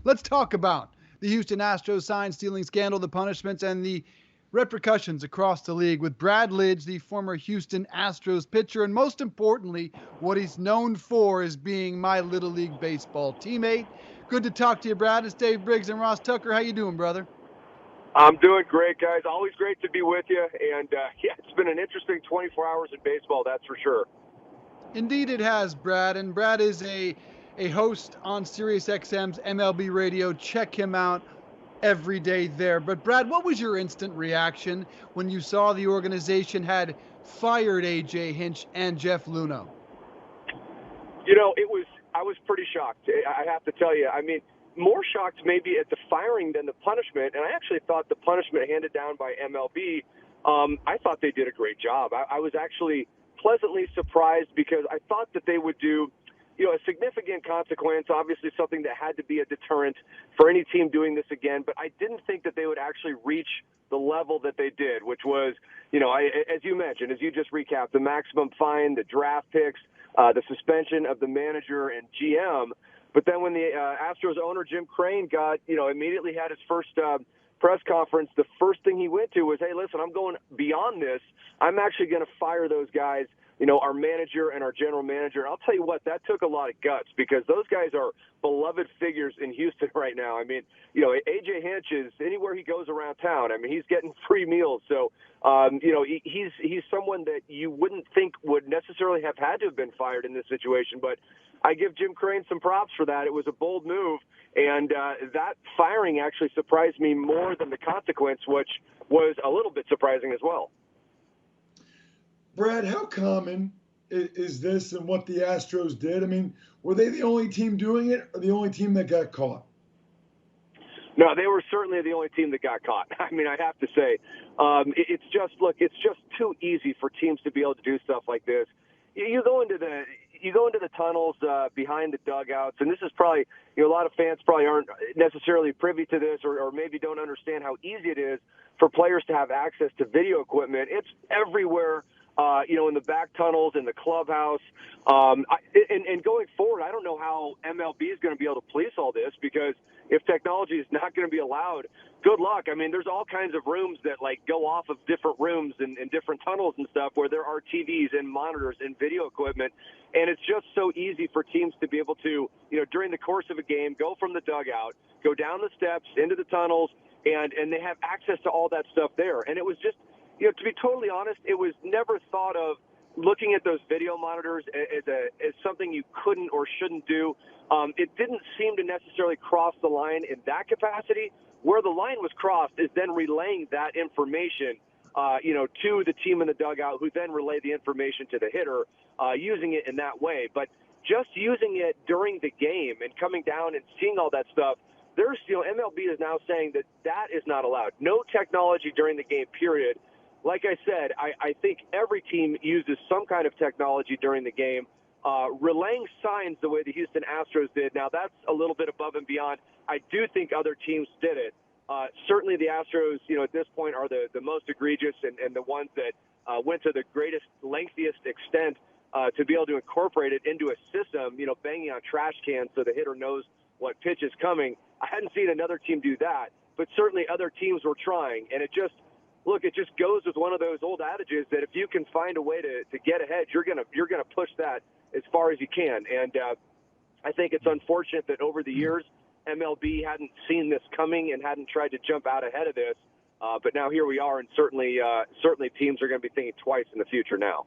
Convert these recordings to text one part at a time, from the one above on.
Let's talk about the Houston Astros sign stealing scandal, the punishments, and the repercussions across the league with Brad Lidge, the former Houston Astros pitcher, and most importantly, what he's known for is being my Little League Baseball teammate. Good to talk to you, Brad. It's Dave Briggs and Ross Tucker. How you doing, brother? I'm doing great, guys. Always great to be with you. And, yeah, it's been an interesting 24 hours in baseball, that's for sure. Indeed, it has, Brad. And Brad is a host on SiriusXM's MLB Radio. Check him out every day there. But Brad, what was your instant reaction when you saw the organization had fired AJ Hinch and Jeff Luhnow? I was pretty shocked. I have to tell you. I mean, more shocked maybe at the firing than the punishment. And I actually thought the punishment handed down by MLB, I thought they did a great job. I was actually pleasantly surprised because I thought that they would do a significant consequence, obviously something that had to be a deterrent for any team doing this again. But I didn't think that they would actually reach the level that they did, which was, as you mentioned, as you just recapped, the maximum fine, the draft picks, the suspension of the manager and GM. But then when the Astros owner, Jim Crane, immediately had his first press conference, the first thing he went to was, hey, listen, I'm going beyond this. I'm actually going to fire those guys, our manager and our general manager. And I'll tell you what, that took a lot of guts because those guys are beloved figures in Houston right now. I mean, AJ Hinch is anywhere he goes around town. I mean, he's getting free meals. So, he's someone that you wouldn't think would necessarily have had to have been fired in this situation. But I give Jim Crane some props for that. It was a bold move. And that firing actually surprised me more than the consequence, which was a little bit surprising as well. Brad, how common is this and what the Astros did? I mean, were they the only team doing it or the only team that got caught? No, they were certainly the only team that got caught. I mean, I have to say, it's just too easy for teams to be able to do stuff like this. You go into the tunnels behind the dugouts, and this is probably, a lot of fans probably aren't necessarily privy to this or maybe don't understand how easy it is for players to have access to video equipment. It's everywhere. In the back tunnels, in the clubhouse. And going forward, I don't know how MLB is going to be able to police all this because if technology is not going to be allowed, good luck. I mean, there's all kinds of rooms that go off of different rooms and different tunnels and stuff where there are TVs and monitors and video equipment. And it's just so easy for teams to be able to, during the course of a game, go from the dugout, go down the steps into the tunnels, and they have access to all that stuff there. And it was just, to be totally honest, it was never thought of looking at those video monitors as something you couldn't or shouldn't do. It didn't seem to necessarily cross the line in that capacity. Where the line was crossed is then relaying that information, to the team in the dugout, who then relay the information to the hitter, using it in that way. But just using it during the game and coming down and seeing all that stuff, there's, MLB is now saying that is not allowed. No technology during the game, period. Like I said, I think every team uses some kind of technology during the game, relaying signs the way the Houston Astros did. Now, that's a little bit above and beyond. I do think other teams did it. Certainly the Astros, at this point are the most egregious and the ones that went to the greatest, lengthiest extent to be able to incorporate it into a system, banging on trash cans so the hitter knows what pitch is coming. I hadn't seen another team do that, but certainly other teams were trying, and it just goes with one of those old adages that if you can find a way to get ahead, you're gonna push that as far as you can. And I think it's unfortunate that over the years MLB hadn't seen this coming and hadn't tried to jump out ahead of this. But now here we are, and certainly teams are going to be thinking twice in the future now.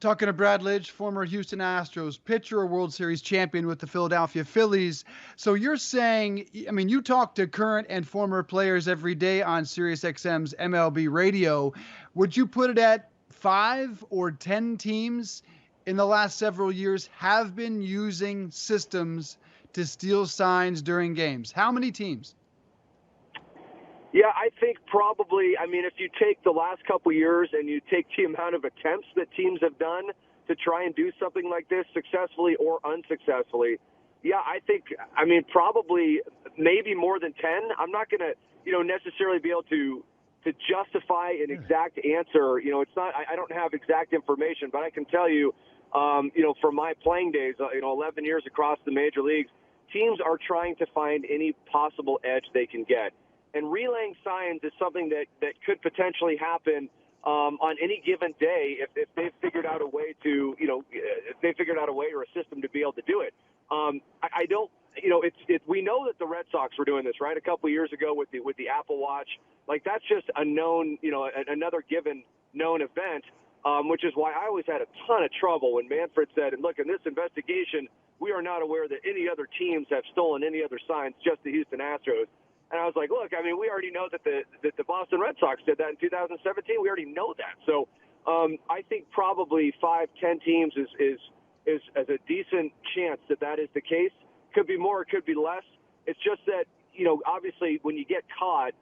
Talking to Brad Lidge, former Houston Astros pitcher, a World Series champion with the Philadelphia Phillies. So you're saying, I mean, you talk to current and former players every day on SiriusXM's MLB Radio. Would you put it at 5 or 10 teams in the last several years have been using systems to steal signs during games? How many teams? Yeah, I think probably, I mean, if you take the last couple of years and you take the amount of attempts that teams have done to try and do something like this successfully or unsuccessfully, yeah, I think, I mean, probably maybe more than 10. I'm not going to, necessarily be able to justify an exact answer. It's not, I don't have exact information, but I can tell you, from my playing days, 11 years across the major leagues, teams are trying to find any possible edge they can get. And relaying signs is something that could potentially happen on any given day if they've figured out a way to, if they figured out a way or a system to be able to do it. I don't, we know that the Red Sox were doing this, right? A couple of years ago with the Apple Watch. Like, that's just a known, another given known event, which is why I always had a ton of trouble when Manfred said, and look, in this investigation, we are not aware that any other teams have stolen any other signs, just the Houston Astros. And I was like, look, I mean, we already know that the Boston Red Sox did that in 2017. We already know that. So I think probably 5-10 teams is a decent chance that is the case. Could be more, it could be less. It's just that, obviously when you get caught,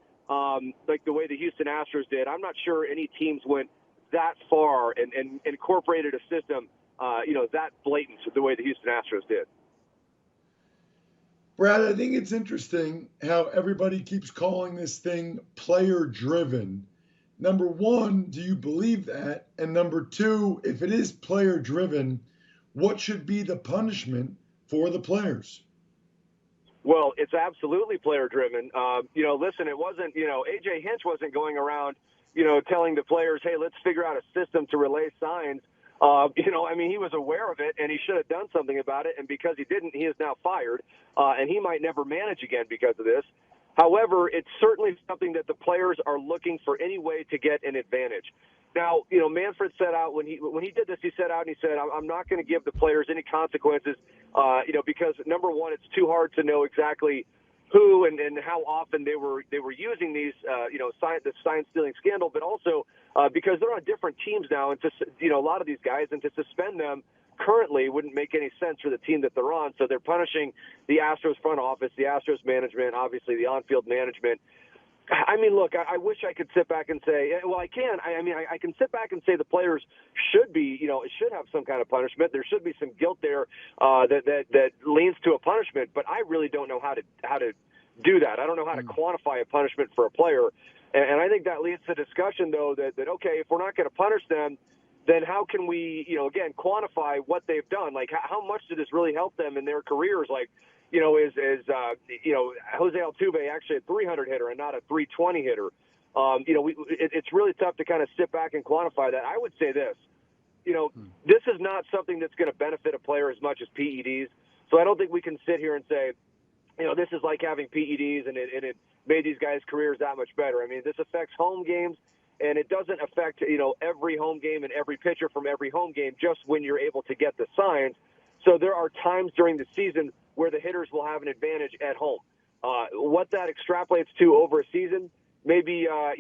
like the way the Houston Astros did, I'm not sure any teams went that far and incorporated a system, that blatant the way the Houston Astros did. Brad, I think it's interesting how everybody keeps calling this thing player-driven. Number one, do you believe that? And number two, if it is player-driven, what should be the punishment for the players? Well, it's absolutely player-driven. Listen, it wasn't, A.J. Hinch wasn't going around, telling the players, hey, let's figure out a system to relay signs. He was aware of it, and he should have done something about it. And because he didn't, he is now fired, and he might never manage again because of this. However, it's certainly something that the players are looking for any way to get an advantage. Now, Manfred set out when he did this, he set out and he said, I'm not going to give the players any consequences, because number one, it's too hard to know exactly who and how often they were using these, the sign stealing scandal, but also because they're on different teams now, and a lot of these guys, and to suspend them currently wouldn't make any sense for the team that they're on. So they're punishing the Astros front office, the Astros management, obviously the on-field management. I mean, look, I wish I could sit back and say, well, I can. I can sit back and say the players should be, should have some kind of punishment. There should be some guilt there that leans to a punishment. But I really don't know how to do that. I don't know how to quantify a punishment for a player. And I think that leads to discussion, though, that okay, if we're not going to punish them, then how can we, again, quantify what they've done? Like, how much did this really help them in their careers? Like, is Jose Altuve actually a 300 hitter and not a 320 hitter? It's really tough to kind of sit back and quantify that. I would say this, this is not something that's going to benefit a player as much as PEDs. So I don't think we can sit here and say, this is like having PEDs and it made these guys' careers that much better. I mean, this affects home games, and it doesn't affect, every home game and every pitcher from every home game just when you're able to get the signs. So there are times during the season where the hitters will have an advantage at home. What that extrapolates to over a season, maybe a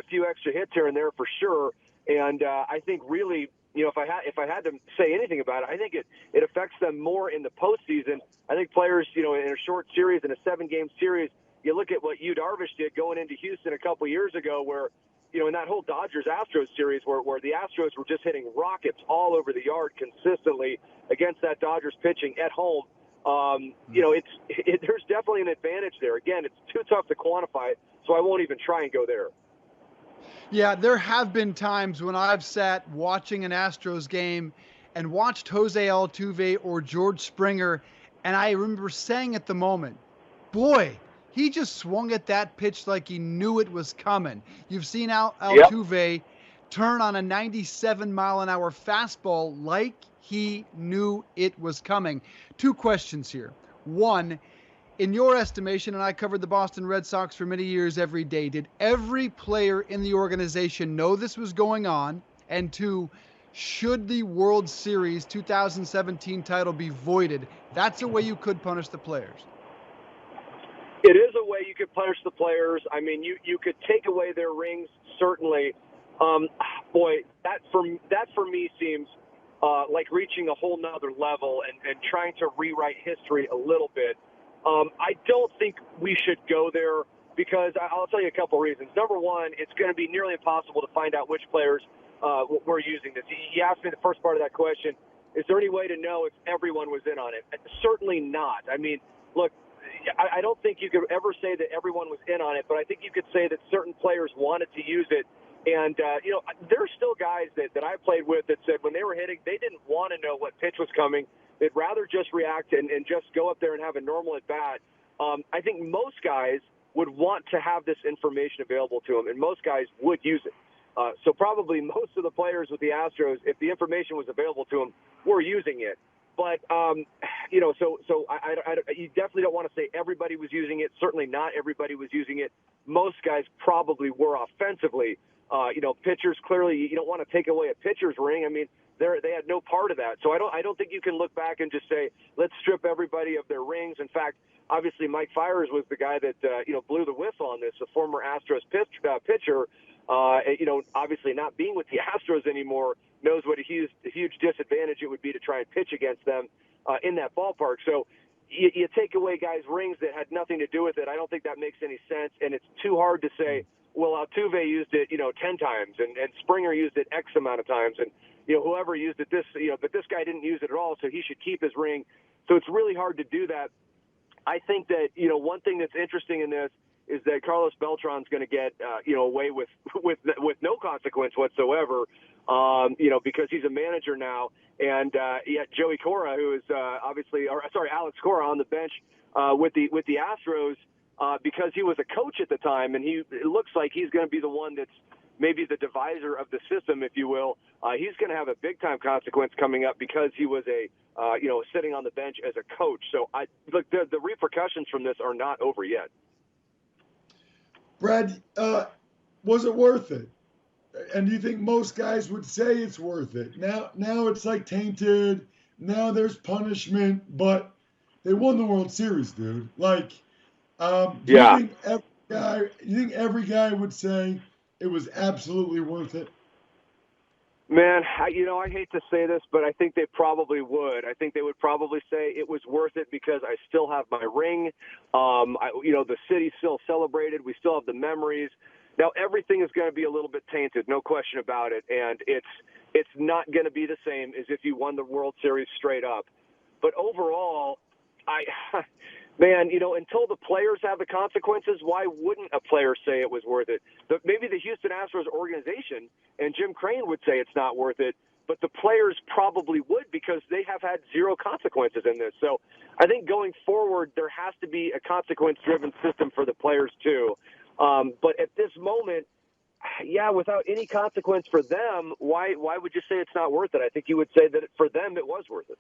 few extra hits here and there for sure. And I think really, if I had to say anything about it, I think it affects them more in the postseason. I think players, in a short series, in a 7-game series, you look at what Yu Darvish did going into Houston a couple years ago, where in that whole Dodgers-Astros series where the Astros were just hitting rockets all over the yard consistently against that Dodgers pitching at home. There's definitely an advantage there. Again, it's too tough to quantify it, so I won't even try and go there. Yeah, there have been times when I've sat watching an Astros game and watched Jose Altuve or George Springer, and I remember saying at the moment, boy, he just swung at that pitch like he knew it was coming. You've seen Altuve turn on a 97-mile-an-hour fastball like he knew it was coming. 2 questions here. One, in your estimation, and I covered the Boston Red Sox for many years every day, did every player in the organization know this was going on? And 2, should the World Series 2017 title be voided? That's a way you could punish the players. It is a way you could punish the players. I mean, you could take away their rings, certainly. That for me seems like reaching a whole nother level and trying to rewrite history a little bit. I don't think we should go there because I'll tell you a couple reasons. Number one, it's going to be nearly impossible to find out which players were using this. You asked me the first part of that question, is there any way to know if everyone was in on it? Certainly not. I mean, look, I don't think you could ever say that everyone was in on it, but I think you could say that certain players wanted to use it. And, there's still guys that I played with that said when they were hitting, they didn't want to know what pitch was coming. they'd rather just react and just go up there and have a normal at bat. I think most guys would want to have this information available to them, and most guys would use it. So probably most of the players with the Astros, if the information was available to them, were using it. But, you know, so you definitely don't want to say everybody was using it. Certainly not everybody was using it. Most guys probably were offensively. You know, pitchers, clearly you don't want to take away a pitcher's ring. I mean, they had no part of that. So I don't think you can look back and just say, let's strip everybody of their rings. In fact, obviously Mike Fiers was the guy that, you know, blew the whistle on this, the former Astros pitcher. You know, obviously not being with the Astros anymore, knows what a huge disadvantage it would be to try and pitch against them in that ballpark. So you take away guys' rings that had nothing to do with it. I don't think that makes any sense, and it's too hard to say, well, Altuve used it, you know, 10 times, and Springer used it X amount of times, and, you know, whoever used it but this guy didn't use it at all, so he should keep his ring. So it's really hard to do that. I think that, you know, one thing that's interesting in this is that Carlos Beltran's going to get, you know, away with no consequence whatsoever, you know, because he's a manager now. And yet Joey Cora, who is Alex Cora on the bench with the Astros, because he was a coach at the time, and it looks like he's going to be the one that's maybe the divisor of the system, if you will. He's going to have a big-time consequence coming up because he was you know, sitting on the bench as a coach. So look, the repercussions from this are not over yet. Brad, was it worth it? And do you think most guys would say it's worth it? Now it's like tainted. Now there's punishment, but they won the World Series, dude. Like, yeah. You think every guy would say it was absolutely worth it? Man, I hate to say this, but I think they probably would. I think they would probably say it was worth it because I still have my ring. You know, the city still celebrated. We still have the memories. Now, everything is going to be a little bit tainted, no question about it. And it's not going to be the same as if you won the World Series straight up. But overall, man, you know, until the players have the consequences, why wouldn't a player say it was worth it? Maybe the Houston Astros organization and Jim Crane would say it's not worth it, but the players probably would because they have had zero consequences in this. So I think going forward, there has to be a consequence-driven system for the players too. But at this moment, yeah, without any consequence for them, why would you say it's not worth it? I think you would say that for them it was worth it.